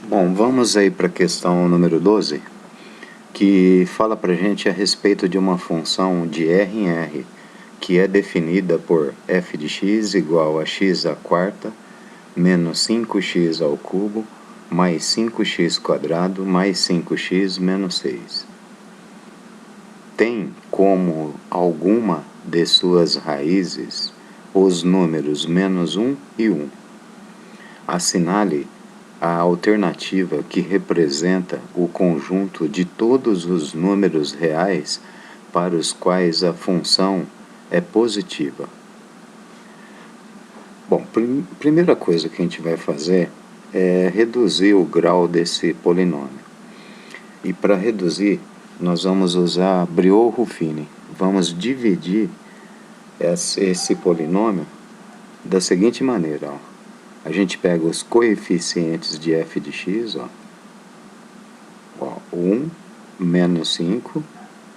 Bom, vamos aí para a questão número 12, que fala para a gente a respeito de uma função de R em R, que é definida por f de x igual a x à quarta menos 5x ao cubo mais 5x quadrado mais 5x menos 6. Tem como alguma de suas raízes os números menos 1 e 1. Assinale a alternativa que representa o conjunto de todos os números reais para os quais a função é positiva. Bom, primeira coisa que a gente vai fazer é reduzir o grau desse polinômio. E para reduzir, nós vamos usar Briot-Ruffini. Vamos dividir esse polinômio da seguinte maneira, ó. A gente pega os coeficientes de f de x, ó. 1, menos 5,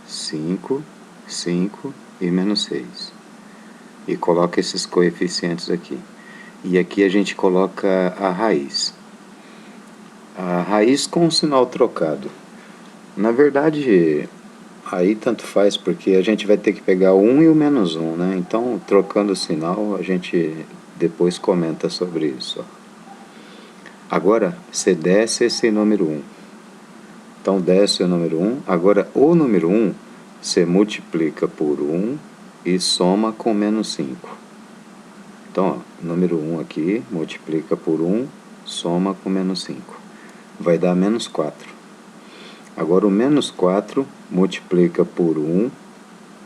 5, 5 e menos 6. E coloca esses coeficientes aqui. E aqui a gente coloca a raiz. A raiz com o sinal trocado. Na verdade, aí tanto faz, porque a gente vai ter que pegar o 1 e o menos 1, né? Então, trocando o sinal, a gente depois comenta sobre isso, ó. Agora, você desce esse número 1. Então, desce o número 1. Agora, o número 1, você multiplica por 1 e soma com menos 5. Então, ó, número 1 aqui, multiplica por 1, soma com menos 5. Vai dar menos 4. Agora, o menos 4 multiplica por 1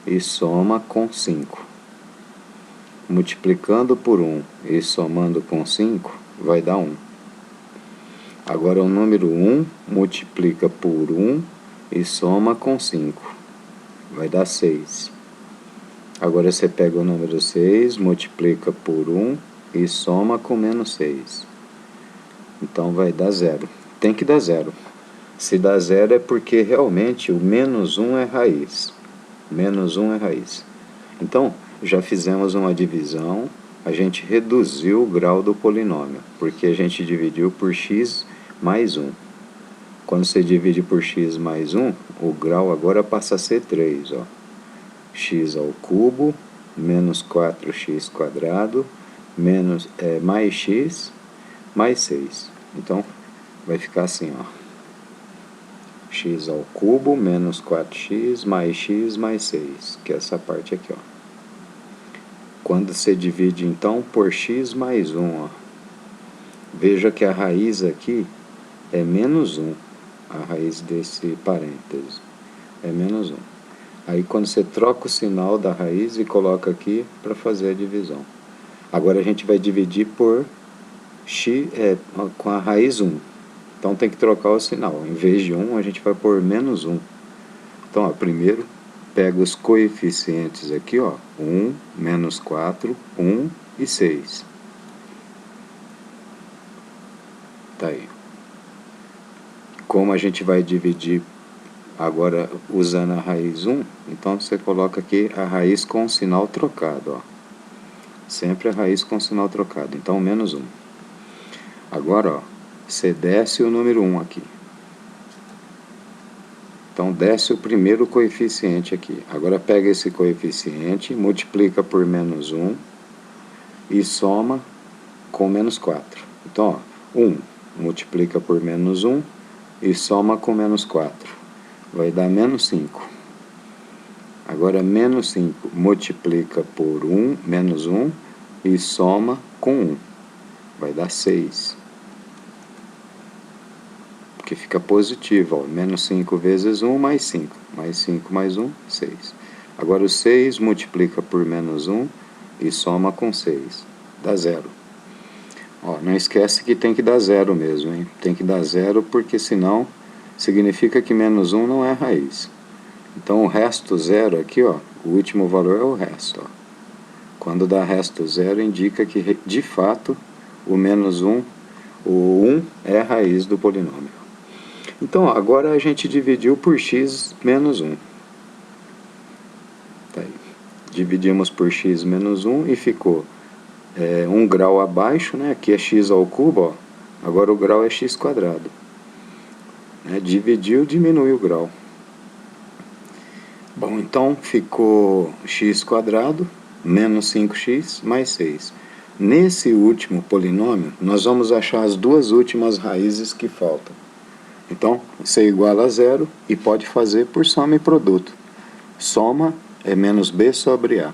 e soma com 5. Multiplicando por 1 e somando com 5, vai dar 1. Agora o número 1 multiplica por 1 e soma com 5. Vai dar 6. Agora você pega o número 6, multiplica por 1 e soma com menos 6. Então vai dar 0. Tem que dar 0. Se dá 0 é porque realmente o menos 1 é raiz. Menos 1 é raiz. Então, já fizemos uma divisão, a gente reduziu o grau do polinômio, porque a gente dividiu por x mais 1. Quando você divide por x mais 1, o grau agora passa a ser 3. Ó. X ao cubo, menos 4x quadrado, mais x, mais 6. Então, vai ficar assim, ó. X ao cubo, menos 4x, mais 6, que é essa parte aqui, ó. Quando você divide, então, por x mais 1, ó. Veja que a raiz aqui é menos 1. A raiz desse parênteses é menos 1. Aí quando você troca o sinal da raiz e coloca aqui para fazer a divisão. Agora a gente vai dividir por x, com a raiz 1. Então tem que trocar o sinal. Em vez de 1, a gente vai por menos 1. Então, ó, primeiro, pega os coeficientes aqui, ó. 1, menos 4, 1 e 6. Tá aí. Como a gente vai dividir agora usando a raiz 1, então você coloca aqui a raiz com o sinal trocado, ó. Sempre a raiz com o sinal trocado. Então, menos 1. Agora, ó, você desce o número 1 aqui. Então, desce o primeiro coeficiente aqui. Agora, pega esse coeficiente, multiplica por menos 1 e soma com menos 4. Então, ó, 1 multiplica por menos 1 e soma com menos 4. Vai dar menos 5. Agora, menos 5 multiplica por 1, menos 1 e soma com 1. Vai dar 6. Porque fica positivo, ó. Menos 5 vezes 1, mais 5. Mais 5 mais 1, 6. Agora o 6 multiplica por menos 1 e soma com 6. Dá 0. Ó, não esquece que tem que dar 0 mesmo, hein? Tem que dar 0 porque senão significa que menos 1 não é raiz. Então o resto 0 aqui, ó, o último valor é o resto. Ó. Quando dá resto 0, indica que de fato o menos 1, o 1 é a raiz do polinômio. Então, agora a gente dividiu por x menos 1. Tá aí. Dividimos por x menos 1 e ficou 1 grau abaixo, né? Aqui é x ao cubo, ó. Agora o grau é x². Dividiu, diminui o grau. Bom, então ficou x² menos 5x mais 6. Nesse último polinômio, nós vamos achar as duas últimas raízes que faltam. Então, c iguala a 0 e pode fazer por soma e produto. Soma é menos b sobre a.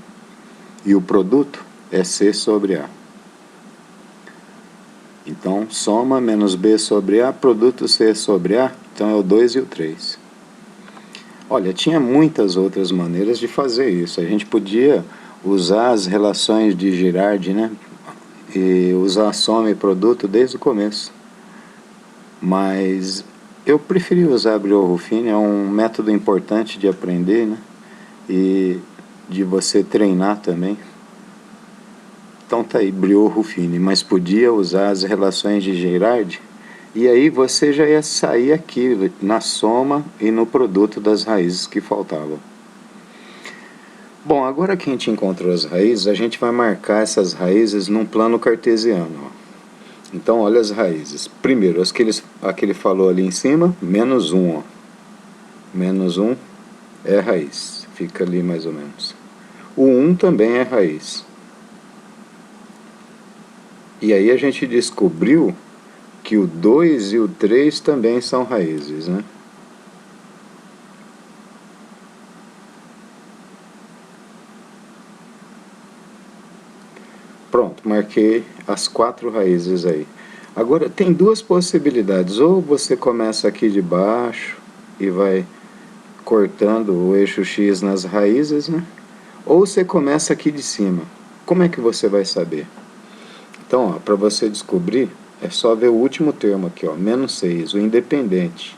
E o produto é c sobre a. Então, soma menos b sobre a, produto c sobre a, então é o 2 e o 3. Olha, tinha muitas outras maneiras de fazer isso. A gente podia usar as relações de Girardi, e usar soma e produto desde o começo. Mas eu preferi usar Briot-Ruffini, é um método importante de aprender, e de você treinar também. Então tá aí, Briot-Ruffini, mas podia usar as relações de Girardi, e aí você já ia sair aqui na soma e no produto das raízes que faltavam. Bom, agora que a gente encontrou as raízes, a gente vai marcar essas raízes num plano cartesiano. Então olha as raízes. Primeiro, as que ele falou ali em cima, menos 1. Menos 1 é raiz, fica ali mais ou menos. O 1 também é raiz. E aí a gente descobriu que o 2 e o 3 também são raízes, Pronto, marquei as 4 raízes aí. Agora, tem duas possibilidades. Ou você começa aqui de baixo e vai cortando o eixo X nas raízes, Ou você começa aqui de cima. Como é que você vai saber? Então, para você descobrir, é só ver o último termo aqui, menos 6, o independente.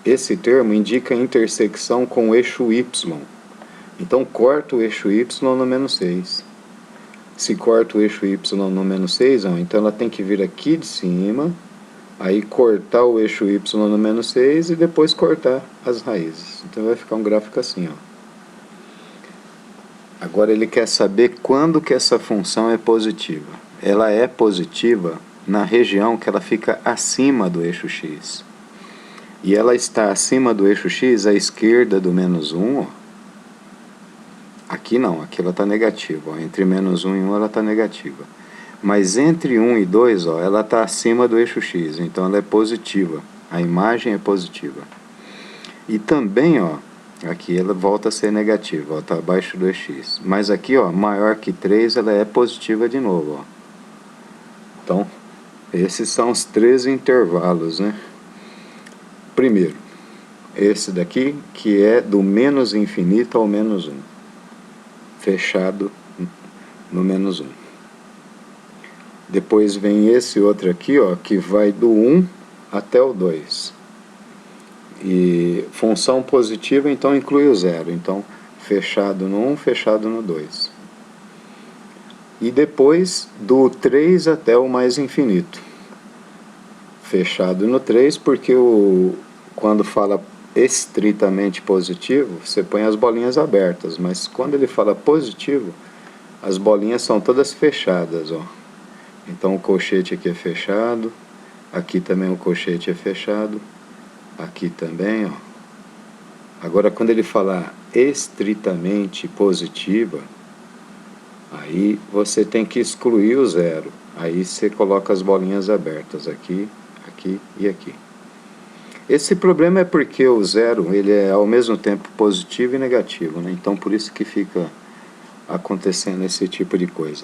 Esse termo indica a intersecção com o eixo Y. Então, corta o eixo Y no menos 6. Se corta o eixo Y no menos 6, então ela tem que vir aqui de cima, aí cortar o eixo Y no menos 6 e depois cortar as raízes. Então vai ficar um gráfico assim, Agora ele quer saber quando que essa função é positiva. Ela é positiva na região que ela fica acima do eixo X. E ela está acima do eixo X à esquerda do menos 1, Aqui não, aqui ela está negativa. Entre menos 1 e 1 ela está negativa. Mas entre 1 e 2, ela está acima do eixo X. Então ela é positiva. A imagem é positiva. E também, aqui ela volta a ser negativa. Está abaixo do eixo X. Mas aqui, maior que 3, ela é positiva de novo. Então, esses são os 3 intervalos, Primeiro, esse daqui, que é do menos infinito ao menos 1. Fechado no menos 1. Depois vem esse outro aqui, que vai do 1 até o 2. E função positiva, então, inclui o 0. Então, fechado no 1, fechado no 2. E depois do 3 até o mais infinito. Fechado no 3, porque quando fala estritamente positivo, você põe as bolinhas abertas, mas quando ele fala positivo, as bolinhas são todas fechadas, Então o colchete aqui é fechado, aqui também o colchete é fechado, aqui também, Agora quando ele falar estritamente positiva, aí você tem que excluir o 0. Aí você coloca as bolinhas abertas aqui, aqui e aqui. Esse problema é porque o 0 ele é ao mesmo tempo positivo e negativo, Então por isso que fica acontecendo esse tipo de coisa.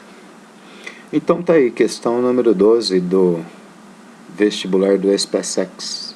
Então tá aí, questão número 12 do vestibular do SpaceX.